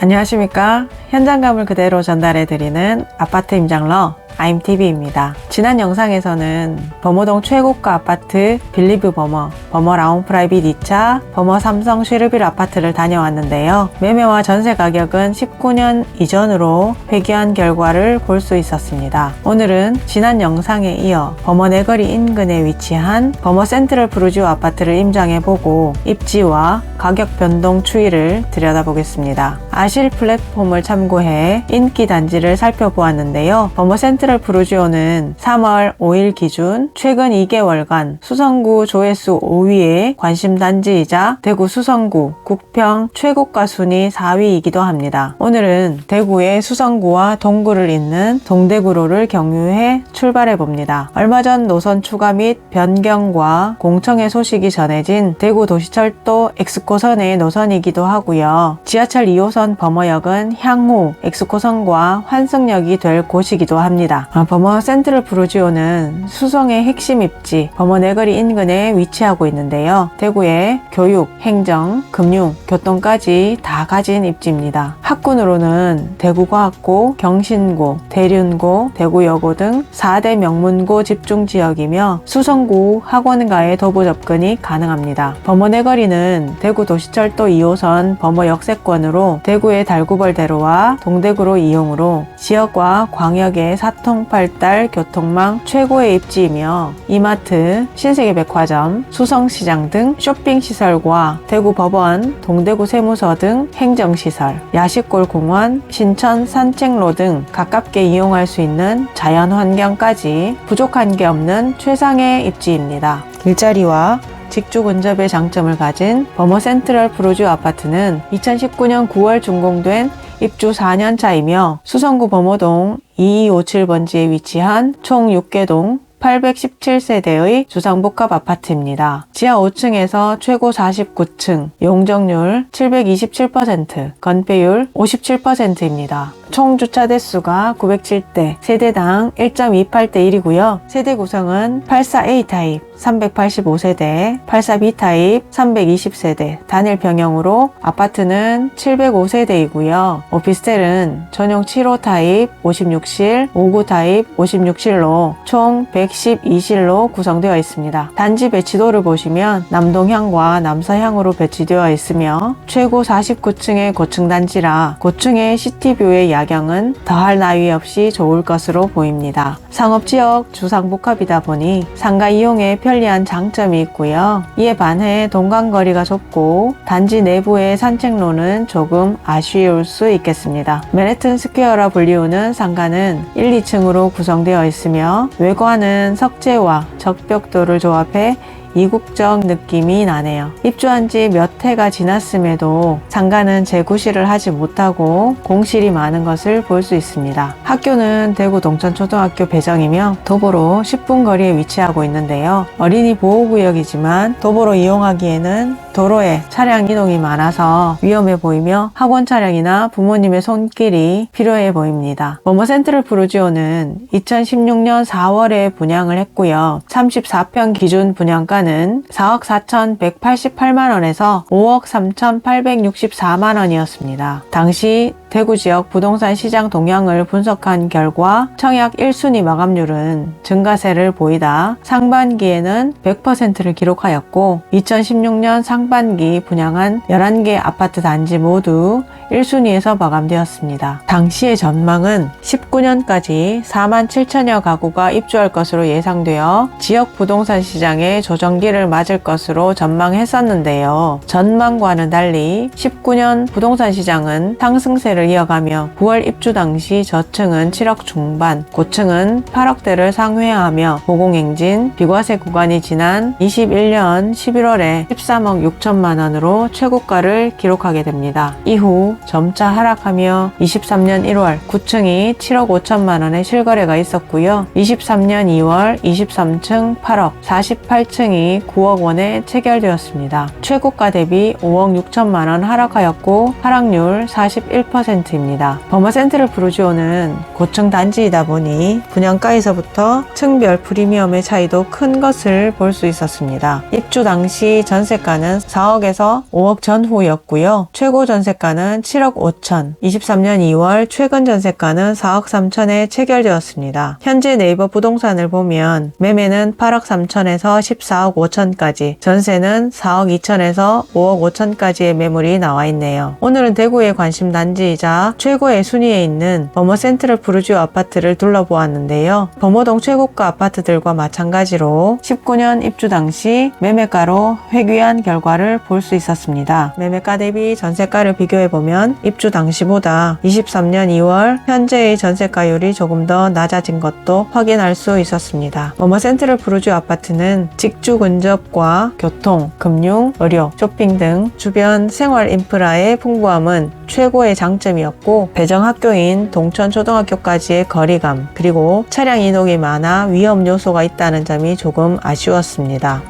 안녕하십니까. 현장감을 그대로 전달해드리는 아파트 임장러 IMTV입니다. 지난 영상에서는 범어동 최고가 아파트 빌리브 범어 라운 프라이빗 2차, 범어 삼성 쉐르빌 아파트를 다녀왔는데요. 매매와 전세 가격은 19년 이전으로 회귀한 결과를 볼 수 있었습니다. 오늘은 지난 영상에 이어 범어 내거리 인근에 위치한 범어 센트럴 프루지오 아파트를 임장해보고 입지와 가격 변동 추이를 들여다보겠습니다. 아실 플랫폼을 참고해 인기 단지를 살펴보았는데요. 범어 센트럴 프루지오는 3월 5일 기준 최근 2개월간 수성구 조회수 5위의 관심 단지이자 대구 수성구 국평 최고가 순위 4위이기도 합니다. 오늘은 대구의 수성구와 동구를 잇는 동대구로를 경유해 출발해 봅니다. 얼마 전 노선 추가 및 변경과 공청회 소식이 전해진 대구 도시철도 엑스코선의 노선이기도 하고요. 지하철 2호선 범어역은 향후 엑스코선과 환승역이 될 곳이기도 합니다. 범어 센트럴 프루지오는 수성의 핵심 입지 범어 내거리 인근에 위치하고 있는데요. 대구의 교육, 행정, 금융, 교통까지 다 가진 입지입니다. 학군으로는 대구과학고, 경신고, 대륜고, 대구여고 등 4대 명문고 집중지역이며 수성구 학원과의 도보 접근이 가능합니다. 범어 내거리는 대구 도시철도 2호선 범어 역세권으로 대구의 달구벌대로와 동대구로 이용으로 지역과 광역의 사통팔달 교통망 최고의 입지이며 이마트, 신세계백화점, 수성시장 등 쇼핑시설과 대구 법원, 동대구 세무서 등 행정시설, 야시골 공원, 신천 산책로 등 가깝게 이용할 수 있는 자연환경까지 부족한 게 없는 최상의 입지입니다. 일자리와 직주 근접의 장점을 가진 범어 센트럴 프루지오 아파트는 2019년 9월 준공된 입주 4년 차이며 수성구 범어동 2257번지에 위치한 총 6개동 817세대의 주상복합 아파트입니다. 지하 5층에서 최고 49층, 용적률 727%, 건폐율 57%입니다. 총 주차 대수가 907대, 세대당 1.28대 1이고요. 세대 구성은 84A 타입 385세대, 84B 타입 320세대, 단일 평형으로 아파트는 705세대이고요. 오피스텔은 전용 7호 타입 56실, 59 타입 56실로 총 112실로 구성되어 있습니다. 단지 배치도를 보시면 남동향과 남서향으로 배치되어 있으며 최고 49층의 고층 단지라 고층의 시티뷰의 야경은 더할 나위 없이 좋을 것으로 보입니다. 상업지역 주상복합이다 보니 상가 이용에 편리한 장점이 있고요. 이에 반해 동간거리가 좁고 단지 내부의 산책로는 조금 아쉬울 수 있겠습니다. 맨해튼 스퀘어라 불리우는 상가는 1, 2층으로 구성되어 있으며 외관은 석재와 적벽돌을 조합해 이국적 느낌이 나네요. 입주한 지 몇 해가 지났음에도 상가는 재구실을 하지 못하고 공실이 많은 것을 볼 수 있습니다. 학교는 대구 동천초등학교 배정이며 도보로 10분 거리에 위치하고 있는데요. 어린이 보호구역이지만 도보로 이용하기에는 도로에 차량 이동이 많아서 위험해 보이며 학원 차량이나 부모님의 손길이 필요해 보입니다. 범어 센트럴 프루지오는 2016년 4월에 분양을 했고요. 34평 기준 분양가는 4억 4,188만원에서 5억 3,864만원이었습니다. 당시 대구 지역 부동산 시장 동향을 분석한 결과 청약 1순위 마감률은 증가세를 보이다 상반기에는 100%를 기록하였고 2016년 상반기 분양한 11개 아파트 단지 모두 1순위에서 마감되었습니다. 당시의 전망은 19년까지 4만 7천여 가구가 입주할 것으로 예상되어 지역 부동산 시장의 조정기를 맞을 것으로 전망했었는데요. 전망과는 달리 19년 부동산 시장은 상승세를 이어가며 9월 입주 당시 저층은 7억 중반, 고층은 8억대를 상회하며 고공행진, 비과세 구간이 지난 21년 11월에 13억 6천만 원으로 최고가를 기록하게 됩니다. 이후 점차 하락하며 23년 1월 9층이 7억 5천만 원의 실거래가 있었고요. 23년 2월 23층 8억, 48층이 9억 원에 체결되었습니다. 최고가 대비 5억 6천만 원 하락하였고 하락률 41% 10%입니다. 버머 센트럴 프루지오는 고층 단지이다 보니 분양가에서부터 층별 프리미엄의 차이도 큰 것을 볼 수 있었습니다. 입주 당시 전세가는 4억에서 5억 전후였고요. 최고 전세가는 7억 5천, 23년 2월 최근 전세가는 4억 3천에 체결되었습니다. 현재 네이버 부동산을 보면 매매는 8억 3천에서 14억 5천까지, 전세는 4억 2천에서 5억 5천까지의 매물이 나와 있네요. 오늘은 대구의 관심 단지이자 최고의 순위에 있는 버머 센트럴 프루지오 아파트를 둘러보았는데요. 범어동 최고가 아파트들과 마찬가지로 19년 입주 당시 매매가로 회귀한 결과를 볼 수 있었습니다. 매매가 대비 전세가를 비교해보면 입주 당시보다 23년 2월 현재의 전세가율이 조금 더 낮아진 것도 확인할 수 있었습니다. 버머 센트럴 프루지오 아파트는 직주 근접과 교통, 금융, 의료, 쇼핑 등 주변 생활 인프라의 풍부함은 최고의 장점이었고, 배정학교인 동천초등학교까지의 거리감, 그리고 차량 이동이 많아 위험 요소가 있다는 점이 조금 아쉬웠습니다.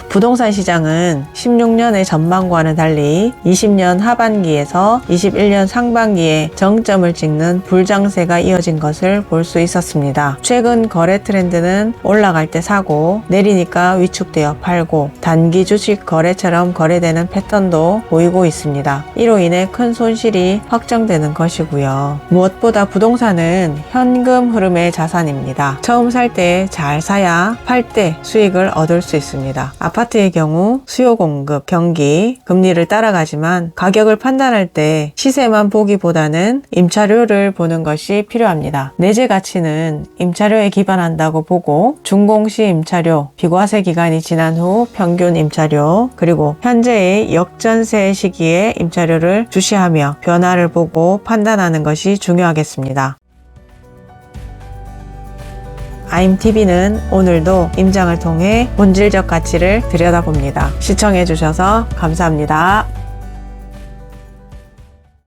부동산 시장은 16년의 전망과는 달리 20년 하반기에서 21년 상반기에 정점을 찍는 불장세가 이어진 것을 볼 수 있었습니다. 최근 거래 트렌드는 올라갈 때 사고 내리니까 위축되어 팔고 단기 주식 거래처럼 거래되는 패턴도 보이고 있습니다. 이로 인해 큰 손실이 확정되는 것이고요. 무엇보다 부동산은 현금 흐름의 자산입니다. 처음 살 때 잘 사야 팔 때 수익을 얻을 수 있습니다. 아파트의 경우 수요 공급, 경기, 금리를 따라가지만 가격을 판단할 때 시세만 보기보다는 임차료를 보는 것이 필요합니다. 내재 가치는 임차료에 기반한다고 보고 준공시 임차료, 비과세 기간이 지난 후 평균 임차료, 그리고 현재의 역전세 시기에 임차료를 주시하며 변화를 보고 판단하는 것이 중요하겠습니다. IMTV는 오늘도 임장을 통해 본질적 가치를 들여다봅니다. 시청해주셔서 감사합니다.